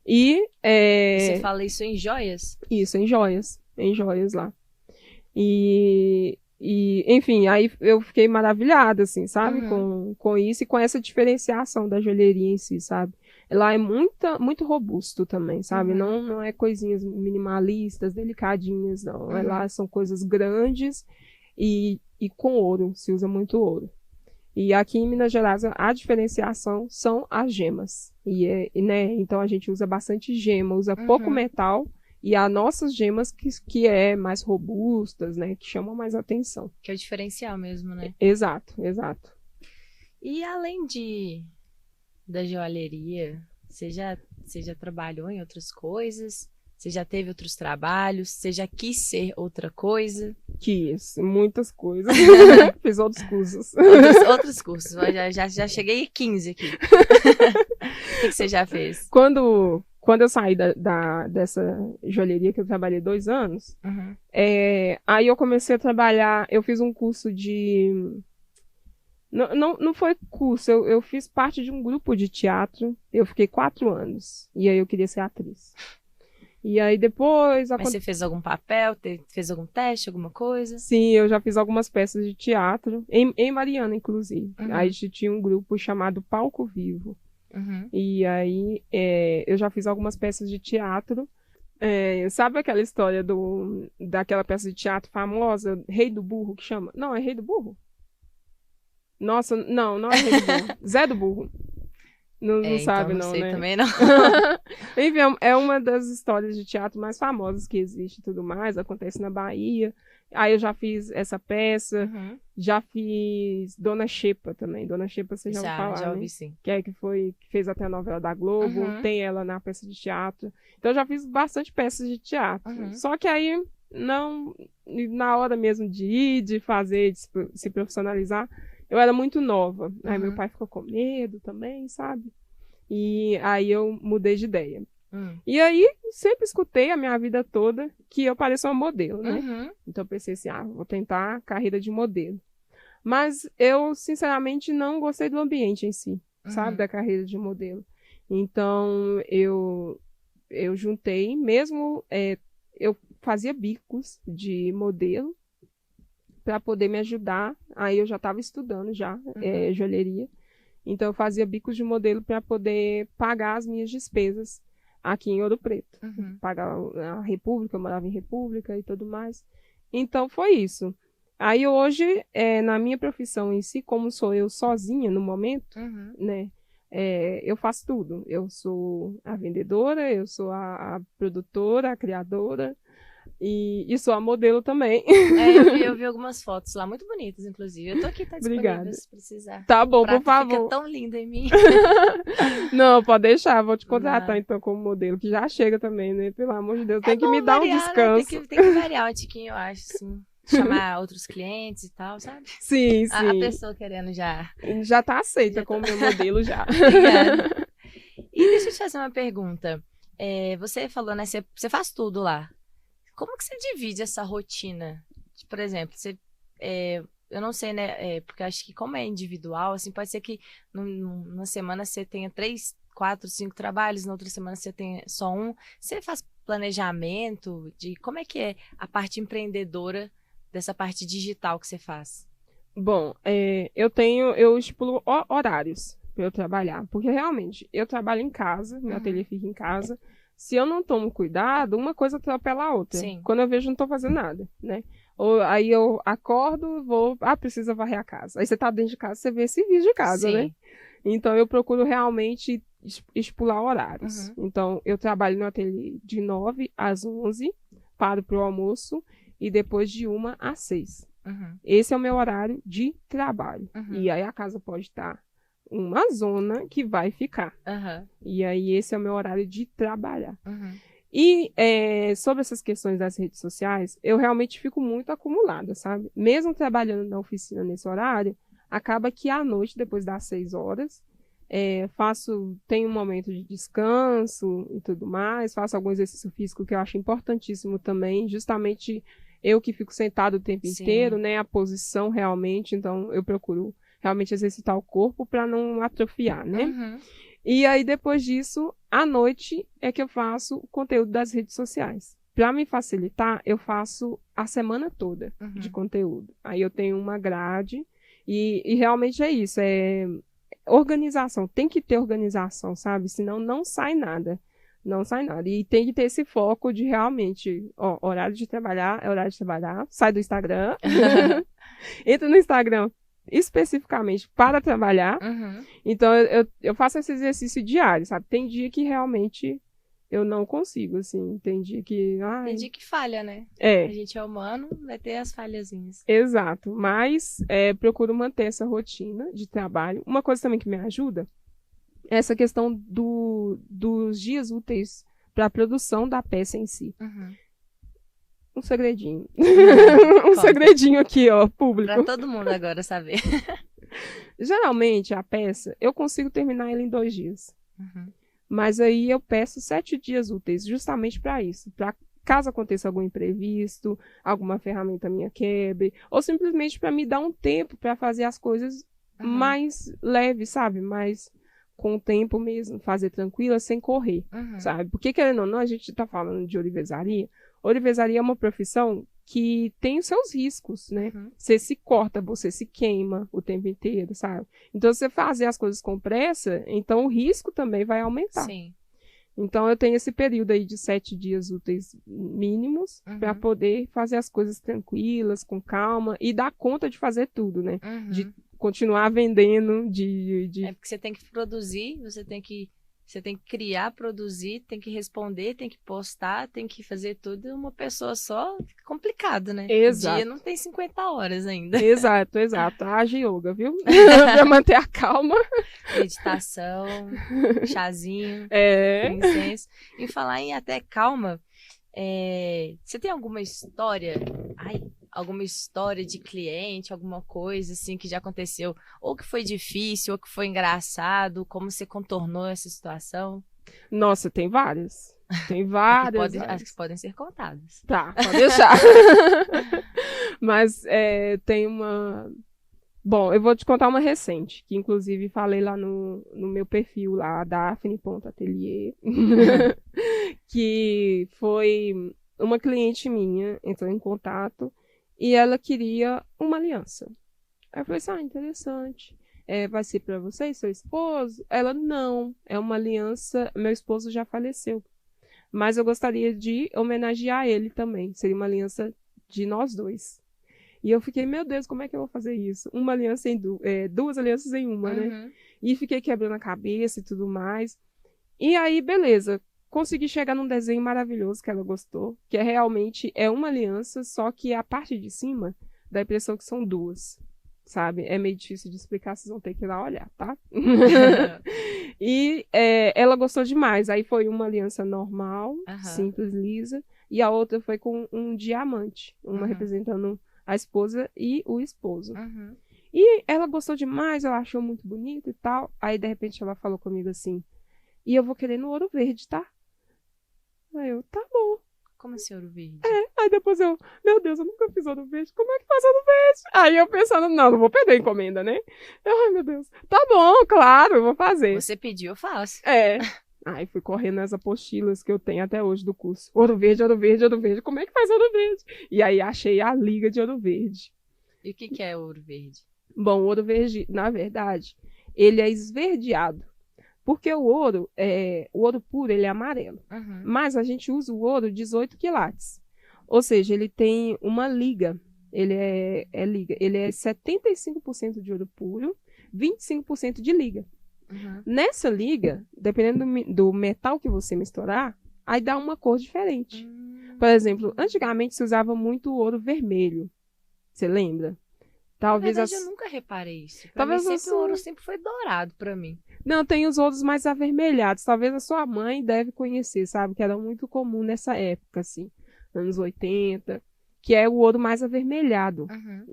E você fala isso em joias? Isso, em joias lá. E enfim, aí eu fiquei maravilhada, assim, sabe? Com isso e com essa diferenciação da joalheria em si, sabe? Lá é muito robusto também, sabe? Não é coisinhas minimalistas, delicadinhas, não. Lá são coisas grandes e com ouro, se usa muito ouro. E aqui em Minas Gerais a diferenciação são as gemas. Né? Então a gente usa bastante gema, usa pouco metal. E as nossas gemas que é mais robustas, né? Que chamam mais atenção. Que é o diferencial mesmo, né? Exato. E além da joalheria, você já trabalhou em outras coisas? Você já teve outros trabalhos? Você já quis ser outra coisa? Quis, muitas coisas. Fiz outros cursos. Outros cursos, já cheguei a 15 aqui. O que você já fez? Quando eu saí dessa joalheria que eu trabalhei 2 anos, aí eu comecei a trabalhar, eu fiz um curso de... Não foi curso, eu fiz parte de um grupo de teatro, eu fiquei 4 anos, e aí eu queria ser atriz. E aí depois... Mas você fez algum papel, fez algum teste, alguma coisa? Sim, eu já fiz algumas peças de teatro, em Mariana, inclusive. Aí a gente tinha um grupo chamado Palco Vivo. E aí eu já fiz algumas peças de teatro. Sabe aquela história daquela peça de teatro famosa, Rei do Burro, que chama? Não, é Rei do Burro? Nossa, não é Rei do Burro. Zé do Burro. Não sabe, então não sei né? Também não. Enfim, é uma das histórias de teatro mais famosas que existe e tudo mais. Acontece na Bahia. Aí eu já fiz essa peça. Já fiz Dona Xepa também. Dona Xepa, você já ouviu falar, já ouvi, né? sim. Que fez até a novela da Globo. Tem ela na peça de teatro. Então eu já fiz bastante peças de teatro. Só que aí, na hora mesmo de ir, de fazer, de se profissionalizar, eu era muito nova. Aí meu pai ficou com medo também, sabe? E aí eu mudei de ideia. E aí, sempre escutei a minha vida toda que eu pareço uma modelo, né? Então eu pensei assim, vou tentar a carreira de modelo. Mas eu, sinceramente, não gostei do ambiente em si, sabe? Da carreira de modelo. Então, eu juntei, mesmo eu fazia bicos de modelo, para poder me ajudar. Aí eu já estava estudando joalheria. Então eu fazia bicos de modelo para poder pagar as minhas despesas aqui em Ouro Preto. Pagar a República, eu morava em República e tudo mais. Então foi isso. Aí hoje, na minha profissão em si, como sou eu sozinha no momento, né? Eu faço tudo. Eu sou a vendedora, eu sou a produtora, a criadora, e sou a modelo também. Eu vi algumas fotos lá, muito bonitas, inclusive. Eu tô aqui, tá disponível. Obrigada. Se precisar. Tá bom, por favor. Fica tão linda em mim. Não, pode deixar, vou te contratar então como modelo, que já chega também, né? Pelo amor de Deus, tem que me dar um descanso. Né? Tem que variar um tiquinho, eu acho, sim. Chamar outros clientes e tal, sabe? Sim. A pessoa querendo já... Já tá aceita como meu modelo já. Obrigada. E deixa eu te fazer uma pergunta. Você falou, né? Você faz tudo lá. Como que você divide essa rotina? Por exemplo, eu não sei, né? Porque acho que como é individual, assim, pode ser que numa semana você tenha 3, 4, 5 trabalhos, na outra semana você tenha só um. Você faz planejamento de como é que é a parte empreendedora dessa parte digital que você faz? Bom, eu estipulo horários para eu trabalhar, porque realmente eu trabalho em casa, meu ateliê fica em casa. Se eu não tomo cuidado, uma coisa atropela a outra. Sim. Quando eu vejo, não estou fazendo nada, né? Aí eu acordo, precisa varrer a casa. Aí você tá dentro de casa, você vê esse vídeo de casa, Sim. né? Então eu procuro realmente estipular horários. Então eu trabalho no ateliê de 9 às 11, paro pro almoço e depois de 1 às 6. Esse é o meu horário de trabalho. E aí a casa pode estar uma zona que vai ficar. E aí esse é o meu horário de trabalhar. E sobre essas questões das redes sociais, eu realmente fico muito acumulada, sabe? Mesmo trabalhando na oficina nesse horário, acaba que à noite, depois das 6 horas, tenho um momento de descanso e tudo mais, faço algum exercício físico que eu acho importantíssimo também, justamente eu que fico sentado o tempo inteiro, né? A posição realmente, então eu procuro realmente exercitar o corpo para não atrofiar, né? Uhum. E aí, depois disso, à noite é que eu faço o conteúdo das redes sociais. Para me facilitar, eu faço a semana toda de conteúdo. Aí eu tenho uma grade e realmente é isso, organização, tem que ter organização, sabe? Senão não sai nada. Não sai nada. E tem que ter esse foco de realmente, horário de trabalhar, é horário de trabalhar, sai do Instagram, entra no Instagram especificamente para trabalhar. Então, eu faço esse exercício diário, sabe? Tem dia que realmente eu não consigo, assim. Tem dia que... Tem dia que falha, né? A gente é humano, vai ter as falhazinhas. Exato. Mas procuro manter essa rotina de trabalho. Uma coisa também que me ajuda é essa questão dos dias úteis para a produção da peça em si. Um segredinho. Um segredinho aqui, público. Para todo mundo agora saber. Geralmente, a peça, eu consigo terminar ela em 2 dias. Mas aí eu peço 7 dias úteis, justamente para isso. Para caso aconteça algum imprevisto, alguma ferramenta minha quebre, ou simplesmente para me dar um tempo para fazer as coisas mais leves, sabe? Mais com o tempo mesmo, fazer tranquila, sem correr, sabe? Porque, querendo ou não, a gente está falando de ourivesaria. Ourivesaria é uma profissão que tem os seus riscos, né? Você se corta, você se queima o tempo inteiro, sabe? Então, se você fazer as coisas com pressa, então o risco também vai aumentar. Sim. Então, eu tenho esse período aí de 7 dias úteis mínimos para poder fazer as coisas tranquilas, com calma e dar conta de fazer tudo, né? De continuar vendendo, É porque você tem que produzir, você tem que criar, produzir, tem que responder, tem que postar, tem que fazer tudo. Uma pessoa só, fica complicado, né? Exato. O dia não tem 50 horas ainda. Exato. Haja yoga, viu? Pra manter a calma. Meditação, chazinho, incenso. E falar em até calma, você tem alguma história? Alguma história de cliente, alguma coisa assim que já aconteceu, ou que foi difícil, ou que foi engraçado, como você contornou essa situação? Nossa, tem várias. Tem várias. Acho que podem ser contadas. Tá, pode deixar. Mas tem uma... Bom, eu vou te contar uma recente, que inclusive falei lá no meu perfil lá, Daphne.atelier, que foi uma cliente minha, entrou em contato, e ela queria uma aliança. Aí eu falei assim, interessante. Vai ser para você e seu esposo? Ela, não. É uma aliança, meu esposo já faleceu. Mas eu gostaria de homenagear ele também. Seria uma aliança de nós dois. E eu fiquei, meu Deus, como é que eu vou fazer isso? Uma aliança em duas alianças em uma, né? E fiquei quebrando a cabeça e tudo mais. E aí, beleza. Consegui chegar num desenho maravilhoso que ela gostou, que realmente uma aliança, só que a parte de cima dá a impressão que são 2, sabe? É meio difícil de explicar, vocês vão ter que ir lá olhar, tá? E ela gostou demais. Aí foi uma aliança normal, simples, lisa, e a outra foi com um diamante, uma representando a esposa e o esposo. E ela gostou demais, ela achou muito bonito e tal. Aí, de repente, ela falou comigo assim, e eu vou querer no ouro verde, tá? Aí eu, tá bom. Como assim ouro verde? Aí depois meu Deus, eu nunca fiz ouro verde, como é que faz ouro verde? Aí eu pensando, não vou perder a encomenda, né? Ai, meu Deus, tá bom, claro, eu vou fazer. Você pediu, eu faço. Aí fui correndo nas apostilas que eu tenho até hoje do curso. Ouro verde, ouro verde, ouro verde, como é que faz ouro verde? E aí achei a liga de ouro verde. E o que é ouro verde? Bom, o ouro verde, na verdade, ele é esverdeado. Porque o ouro puro, ele é amarelo. Mas a gente usa o ouro 18 quilates. Ou seja, ele tem uma liga. Ele liga. Ele é 75% de ouro puro, 25% de liga. Nessa liga, dependendo do metal que você misturar, aí dá uma cor diferente. Por exemplo, antigamente se usava muito ouro vermelho. Você lembra? Talvez na verdade, eu nunca reparei isso. Pra mim, o ouro sempre foi dourado pra mim. Não, tem os ouros mais avermelhados. Talvez a sua mãe deve conhecer, sabe? Que era muito comum nessa época, assim, anos 80, que é o ouro mais avermelhado. Uhum.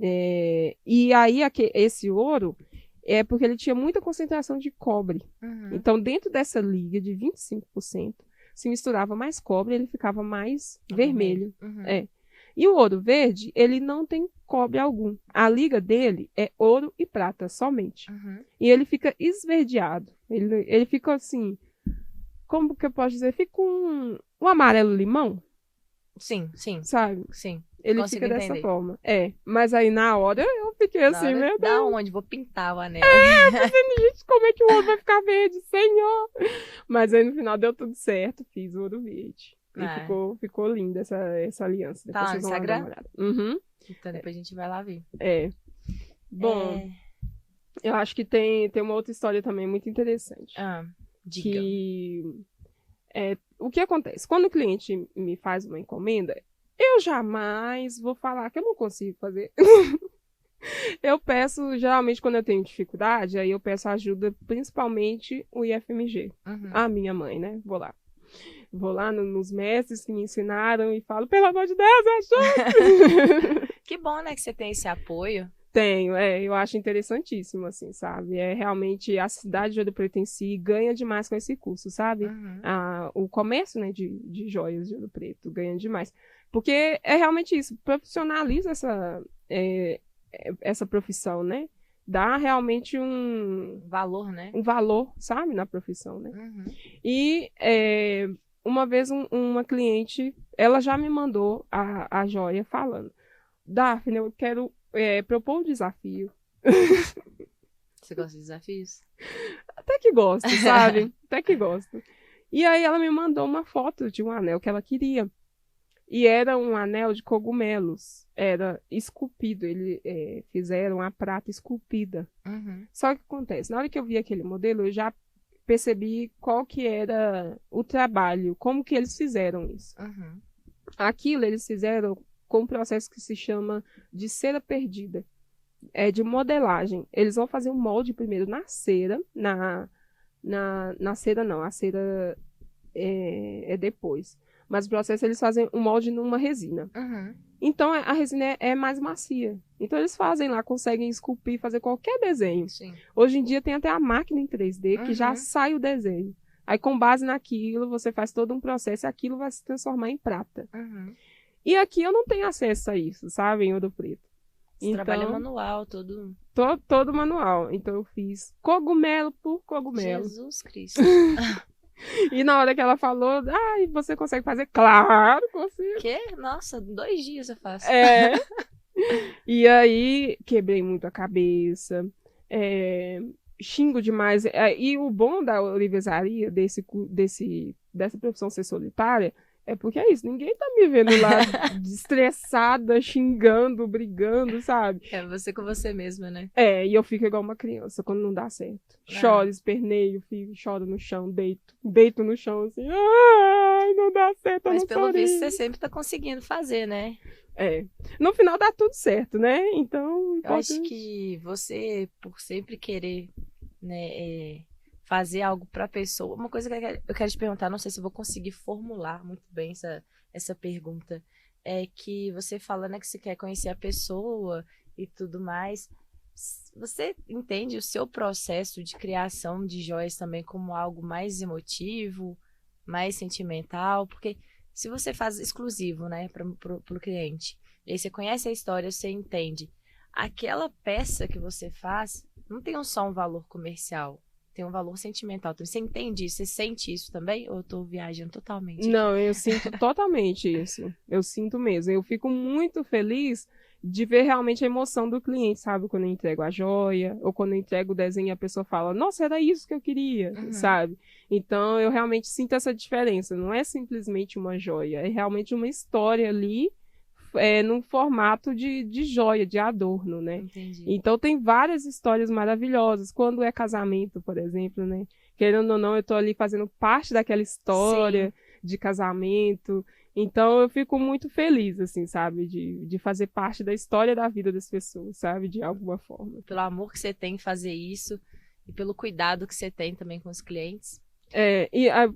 E aí, esse ouro é porque ele tinha muita concentração de cobre. Uhum. Então, dentro dessa liga de 25%, se misturava mais cobre, ele ficava mais vermelho. Uhum. E o ouro verde, ele não tem cobre algum. A liga dele é ouro e prata somente. Uhum. E ele fica esverdeado. Ele fica assim, como que eu posso dizer? Fica um amarelo limão. Sim. Sabe? Sim. Ele Consigo fica dessa entender. forma. Mas aí na hora eu fiquei assim, meu Da Deus. onde? Vou pintar o anel. Gente, como é que o ouro vai ficar verde? Senhor! Mas aí no final deu tudo certo. Fiz o ouro verde. E ficou linda essa aliança. Tá lá no Instagram? Uhum. Então depois a gente vai lá ver. Bom, eu acho que tem uma outra história também muito interessante. Diga. O que acontece? Quando o cliente me faz uma encomenda, eu jamais vou falar que eu não consigo fazer. Eu peço, geralmente quando eu tenho dificuldade, aí eu peço ajuda, principalmente o IFMG. Uhum. A minha mãe, né? Vou lá nos mestres que me ensinaram e falo, pelo amor de Deus, ajuda! Que bom, né, que você tem esse apoio. Tenho, eu acho interessantíssimo, assim, sabe? Realmente a cidade de Ouro Preto em si ganha demais com esse curso, sabe? Uhum. O comércio, né, de joias de Ouro Preto ganha demais. Porque é realmente isso, profissionaliza essa profissão, né? Dá realmente um valor, né? Um valor, sabe, na profissão, né? Uhum. E uma vez uma cliente, ela já me mandou a joia falando, Daphne, eu quero propor um desafio. Você gosta de desafios? Até que gosto, sabe? Até que gosto. E aí ela me mandou uma foto de um anel que ela queria. E era um anel de cogumelos. Era esculpido. Fizeram a prata esculpida. Uhum. Só que acontece, na hora que eu vi aquele modelo, eu já percebi qual que era o trabalho, como que eles fizeram isso. Uhum. Aquilo eles fizeram com um processo que se chama de cera perdida. É de modelagem. Eles vão fazer um molde primeiro na cera. Na cera não, a cera é depois. Mas o processo eles fazem um molde numa resina. Uhum. Então a resina é mais macia. Então eles fazem lá, conseguem esculpir, fazer qualquer desenho. Sim. Hoje em dia tem até a máquina em 3D que já Uhum. sai o desenho. Aí com base naquilo você faz todo um processo e aquilo vai se transformar em prata. Uhum. E aqui eu não tenho acesso a isso, sabe, em Ouro Preto. Você trabalha manual, todo... Todo manual. Então eu fiz cogumelo por cogumelo. Jesus Cristo. E na hora que ela falou, você consegue fazer? Claro, consigo. Que? Nossa, 2 dias eu faço. E aí, quebrei muito a cabeça, xingo demais. E o bom da olivesaria, dessa profissão ser solitária, é porque é isso, ninguém tá me vendo lá estressada, xingando, brigando, sabe? É você com você mesma, né? E eu fico igual uma criança quando não dá certo. Choro, esperneio, choro no chão, deito no chão assim, ai, não dá certo, Mas eu não pelo sorri. visto você sempre tá conseguindo fazer, né? No final dá tudo certo, né? Então, eu acho que você, por sempre querer, né, fazer algo pra pessoa, uma coisa que eu quero te perguntar, não sei se eu vou conseguir formular muito bem essa pergunta, é que você fala, né, que você quer conhecer a pessoa e tudo mais. Você entende o seu processo de criação de joias também como algo mais emotivo, mais sentimental? Porque se você faz exclusivo, né, pro cliente, e aí você conhece a história, você entende. Aquela peça que você faz não tem só um valor comercial, tem um valor sentimental. Você entende isso? Você sente isso também? Ou eu tô viajando totalmente aqui? Não, eu sinto totalmente isso. Eu sinto mesmo. Eu fico muito feliz de ver realmente a emoção do cliente, sabe? Quando eu entrego a joia, ou quando eu entrego o desenho e a pessoa fala, nossa, era isso que eu queria, sabe? Então, eu realmente sinto essa diferença. Não é simplesmente uma joia, é realmente uma história ali, num formato de joia, de adorno, né? Entendi. Então, tem várias histórias maravilhosas. Quando é casamento, por exemplo, né? Querendo ou não, eu tô ali fazendo parte daquela história de casamento. Então, eu fico muito feliz, assim, sabe? De fazer parte da história da vida das pessoas, sabe? De alguma forma. Pelo amor que você tem em fazer isso. e pelo cuidado que você tem também com os clientes.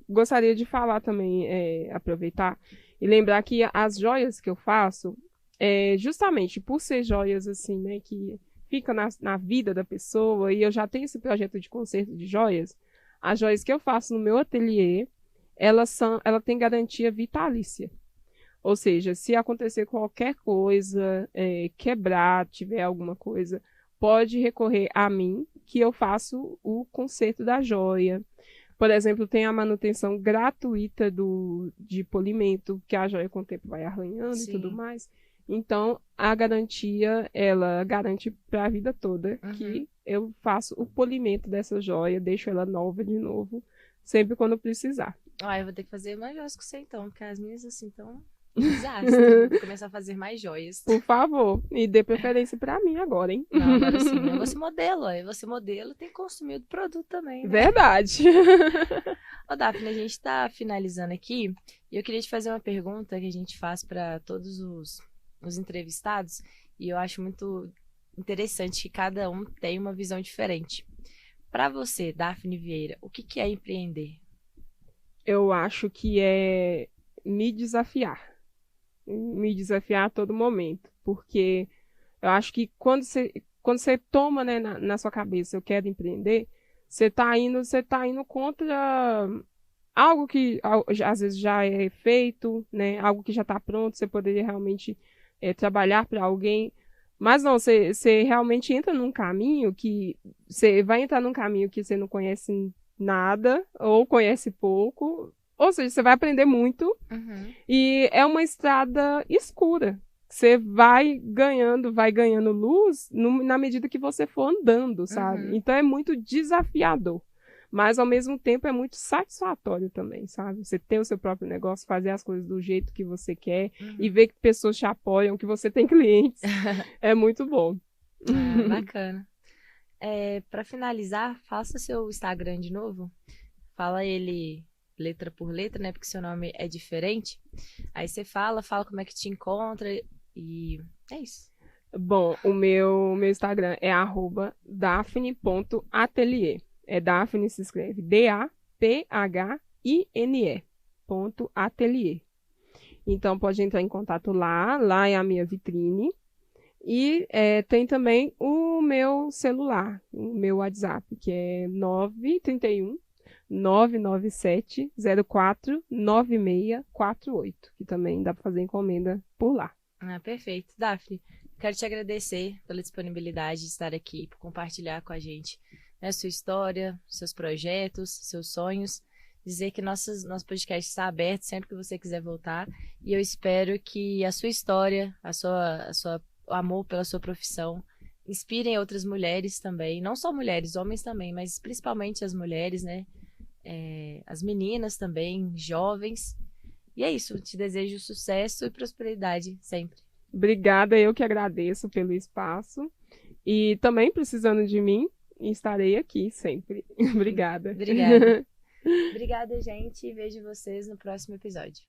Gostaria de falar também, aproveitar e lembrar que as joias que eu faço, justamente por ser joias assim, né, que fica na vida da pessoa, e eu já tenho esse projeto de conserto de joias, as joias que eu faço no meu ateliê, ela tem garantia vitalícia. Ou seja, se acontecer qualquer coisa, quebrar, tiver alguma coisa, pode recorrer a mim, que eu faço o conserto da joia. Por exemplo, tem a manutenção gratuita de polimento, que a joia com o tempo vai arranhando e tudo mais. Então, a garantia, ela garante para a vida toda que eu faço o polimento dessa joia, deixo ela nova de novo, sempre quando precisar. Eu vou ter que fazer mais joias com você então, porque as minhas assim estão desastre. Vou começar a fazer mais joias. Por favor, e dê preferência para mim agora, hein? Não, agora sim, eu vou ser modelo, você modelo tem que consumir o produto também, né? Verdade. Ô, Daphne, a gente tá finalizando aqui e eu queria te fazer uma pergunta que a gente faz para todos os entrevistados e eu acho muito interessante que cada um tem uma visão diferente. Para você, Daphne Vieira, o que é empreender? Eu acho que é me desafiar a todo momento, porque eu acho que quando você toma, né, na sua cabeça, eu quero empreender, você tá indo contra algo que às vezes já é feito, né, algo que já está pronto, você poderia realmente trabalhar para alguém, mas não, você realmente entra num caminho que você vai entrar num caminho que você não conhece nada ou conhece pouco. Ou seja, você vai aprender muito e é uma estrada escura. Você vai ganhando luz na medida que você for andando, sabe? Então é muito desafiador, mas ao mesmo tempo é muito satisfatório também, sabe? Você ter o seu próprio negócio, fazer as coisas do jeito que você quer e ver que pessoas te apoiam, que você tem clientes, é muito bom. Bacana. Para finalizar, faça seu Instagram de novo. Fala ele letra por letra, né? Porque seu nome é diferente. Aí você fala como é que te encontra e é isso. Bom, o meu Instagram é @daphne.atelier. Daphne se escreve DAPHINE.atelier. Então pode entrar em contato lá é a minha vitrine. E tem também o meu celular, o meu WhatsApp, que é 931 997 04 9648, que também dá para fazer encomenda por lá. Perfeito. Daphne, quero te agradecer pela disponibilidade de estar aqui, por compartilhar com a gente, né, sua história, seus projetos, seus sonhos. Dizer que nosso podcast está aberto sempre que você quiser voltar. E eu espero que a sua história, o amor pela sua profissão, inspirem outras mulheres também. Não só mulheres, homens também, mas principalmente as mulheres, né? As meninas também, jovens. E é isso, te desejo sucesso e prosperidade sempre. Obrigada, eu que agradeço pelo espaço. E também precisando de mim, estarei aqui sempre. Obrigada. Obrigada. Obrigada, gente, e vejo vocês no próximo episódio.